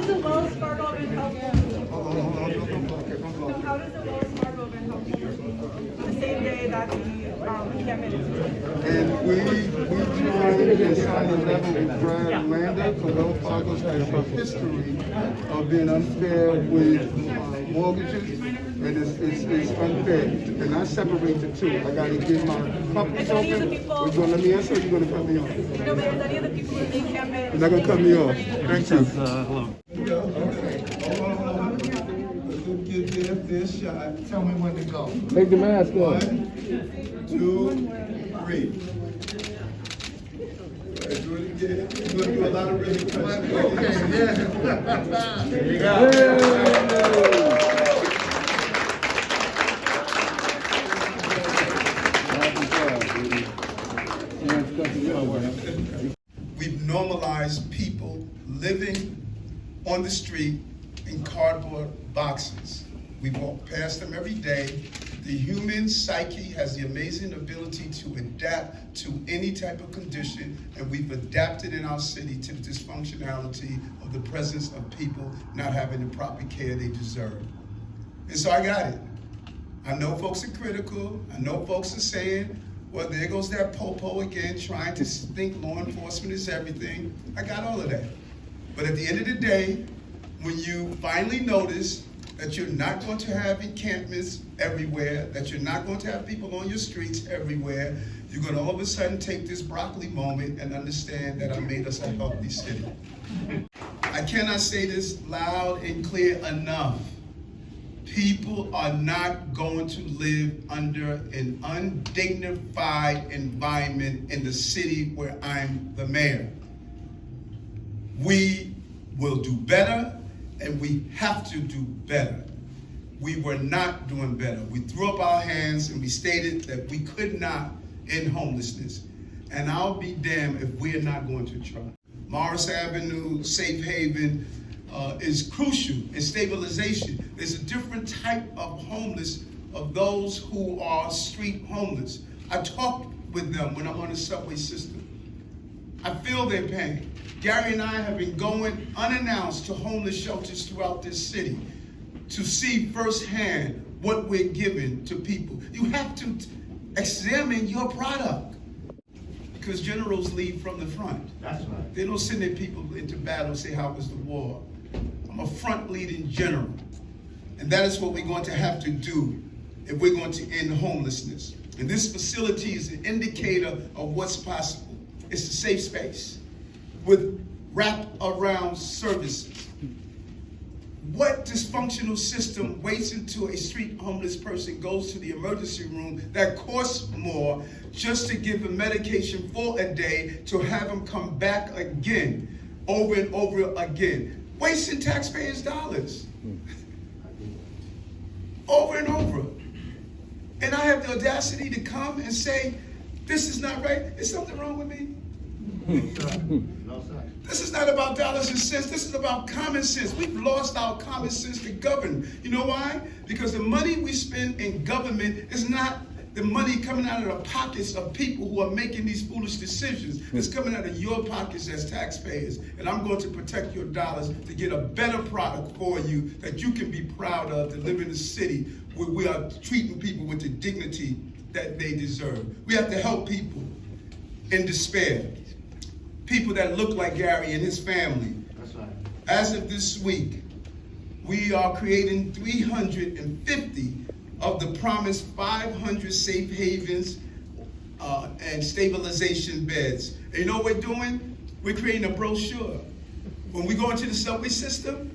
does the Wells Fargo event help homeless people? So how does the Wells Fargo event help homeless people? The same day that the encampment. And we joined and signed a level with Brad Landa, because Wells Fargo has a history of being unfair with mortgages, and it's unfair. And I separate the two. I got to get my puppets open. You're going to let me answer, or you're going to cut me off? No, but is any of the people in the encampment? You're not going to cut me off. Thank you. Hello. Okay. Hold on. Give this shot. Tell me when to go. Take the mask off. 1, 2, 3. Do it again. You're going to do a lot of really questions. Okay, yeah. There you go. We've normalized people living on the street in cardboard boxes. We walk past them every day. The human psyche has the amazing ability to adapt to any type of condition, and we've adapted in our city to the dysfunctionality of the presence of people not having the proper care they deserve. And so I got it. I know folks are critical. I know folks are saying, well, there goes that popo again, trying to think law enforcement is everything. I got all of that. But at the end of the day, when you finally notice that you're not going to have encampments everywhere, that you're not going to have people on your streets everywhere, you're going to all of a sudden take this broccoli moment and understand that I made us a healthy city. I cannot say this loud and clear enough. People are not going to live under an undignified environment in the city where I'm the mayor. We will do better, and we have to do better. We were not doing better. We threw up our hands and we stated that we could not end homelessness. And I'll be damned if we're not going to try. Morris Avenue, Safe Haven, is crucial in stabilization. There's a different type of homeless, of those who are street homeless. I talk with them when I'm on the subway system. I feel their pain. Gary and I have been going unannounced to homeless shelters throughout this city to see firsthand what we're giving to people. You have to examine your product, because generals lead from the front. That's right. They don't send their people into battle and say, how was the war? I'm a front leading general. And that is what we're going to have to do if we're going to end homelessness. And this facility is an indicator of what's possible. It's a safe space with wrap-around services. What dysfunctional system waits until a street homeless person goes to the emergency room that costs more just to give them medication for a day to have them come back again, over and over again, wasting taxpayers' dollars over and over. And I have the audacity to come and say, this is not right. Is something wrong with me? No, sir. This is not about dollars and cents. This is about common sense. We've lost our common sense to govern. You know why? Because the money we spend in government is not the money coming out of the pockets of people who are making these foolish decisions. It's coming out of your pockets as taxpayers. And I'm going to protect your dollars to get a better product for you that you can be proud of, to live in a city where we are treating people with the dignity that they deserve. We have to help people in despair. People that look like Gary and his family. That's right. As of this week, we are creating 350 of the promised 500 safe havens and stabilization beds. And you know what we're doing? We're creating a brochure. When we go into the subway system,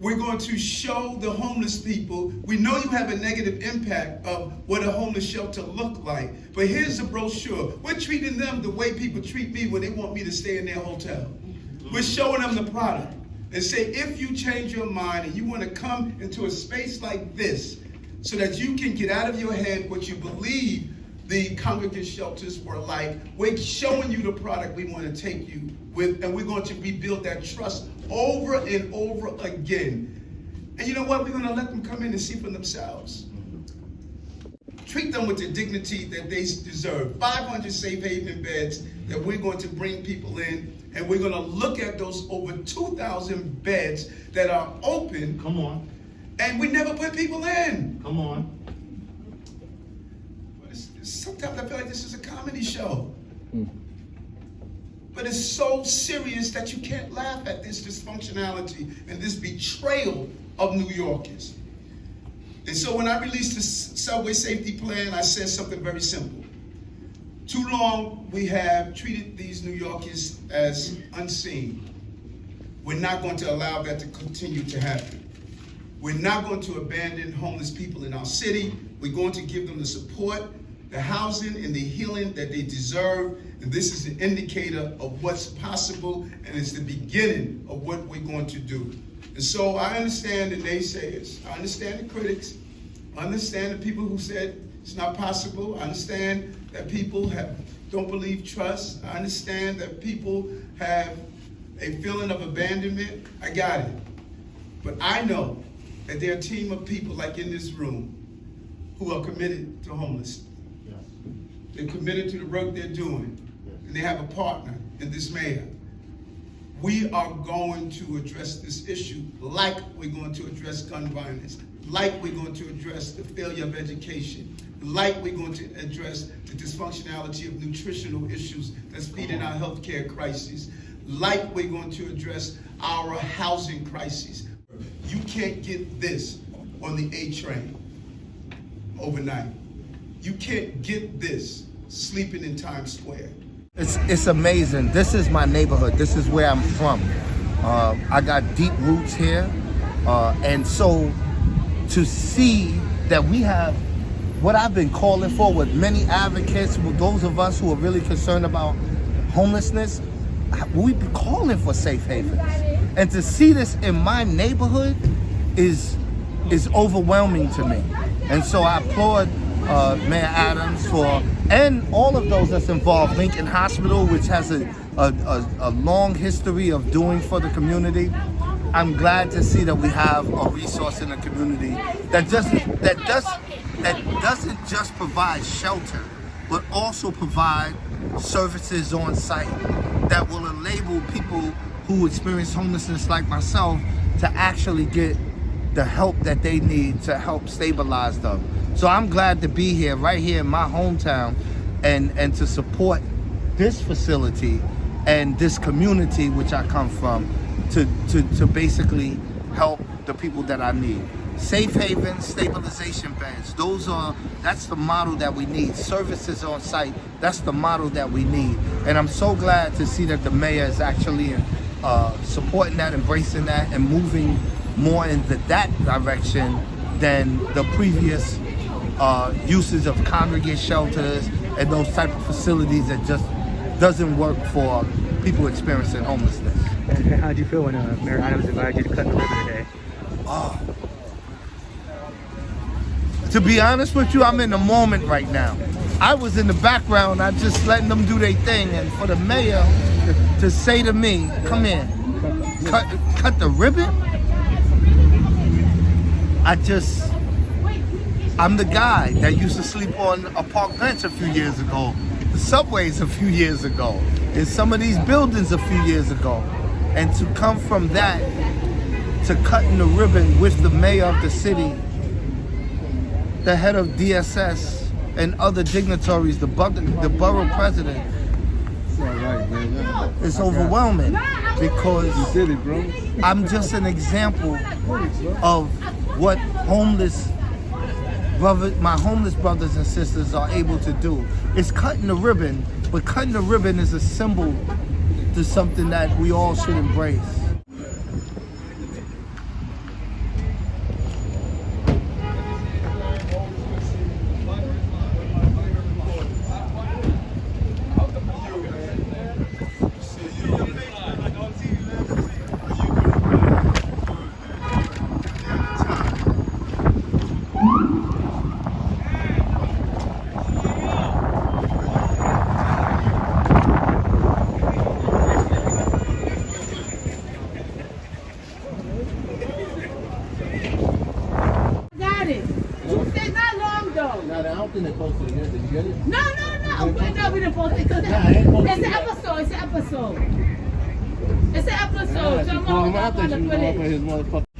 we're going to show the homeless people, we know you have a negative impact of what a homeless shelter look like, but here's the brochure. We're treating them the way people treat me when they want me to stay in their hotel. We're showing them the product and say, if you change your mind and you want to come into a space like this so that you can get out of your head what you believe the congregate shelters were like, we're showing you the product we want to take you with, and we're going to rebuild that trust over and over again. And you know what? We're going to let them come in and see for themselves. Treat them with the dignity that they deserve. 500 safe haven beds that we're going to bring people in And we're gonna look at those over 2,000 beds that are open. Come on. And we never put people in. Come on. Sometimes I feel like this is a comedy show. But it's so serious that you can't laugh at this dysfunctionality and this betrayal of New Yorkers. And so when I released the subway safety plan, I said something very simple. Too long we have treated these New Yorkers as unseen. We're not going to allow that to continue to happen. We're not going to abandon homeless people in our city. We're going to give them the support, the housing, and the healing that they deserve. And this is an indicator of what's possible, and it's the beginning of what we're going to do. And so I understand the naysayers. I understand the critics. I understand the people who said it's not possible. I understand that people don't believe trust. I understand that people have a feeling of abandonment. I got it. But I know that there are a team of people like in this room who are committed to homelessness. Yes. They're committed to the work they're doing. Yes. And they have a partner in this mayor. We are going to address this issue like we're going to address gun violence, like we're going to address the failure of education, like we're going to address the dysfunctionality of nutritional issues that's feeding our healthcare crisis, like we're going to address our housing crisis. You can't get this on the A train overnight. You can't get this sleeping in Times Square. It's amazing. This is my neighborhood. This is where I'm from. I got deep roots here. And so to see that we have what I've been calling for with many advocates, with those of us who are really concerned about homelessness, we've been calling for safe havens. And to see this in my neighborhood is overwhelming to me. And so I applaud Mayor Adams and all of those that's involved. Lincoln Hospital, which has a long history of doing for the community. I'm glad to see that we have a resource in the community that doesn't just provide shelter, but also provide services on site that will enable people who experience homelessness like myself to actually get the help that they need to help stabilize them. So I'm glad to be here, right here in my hometown, and to support this facility and this community which I come from to basically help the people that I need. Safe havens, stabilization beds, that's the model that we need. Services on site, that's the model that we need. And I'm so glad to see that the mayor is actually supporting that, embracing that, and moving more into that direction than the previous uses of congregate shelters and those type of facilities that just doesn't work for people experiencing homelessness. And how did you feel when Mayor Adams invited you to cut the ribbon today? To be honest with you, I'm in the moment right now. I was in the background, I just letting them do their thing, and for the mayor to say to me, come in, cut the ribbon? I'm the guy that used to sleep on a park bench a few years ago, the subways a few years ago, in some of these buildings a few years ago. And to come from that to cutting the ribbon with the mayor of the city, the head of DSS, and other dignitaries, the borough president, it's overwhelming because I'm just an example of what my homeless brothers and sisters are able to do. It's cutting the ribbon, but cutting the ribbon is a symbol to something that we all should embrace. No, we didn't post it because it's an episode. It's an episode, so I'm gonna put it. his motherfucker.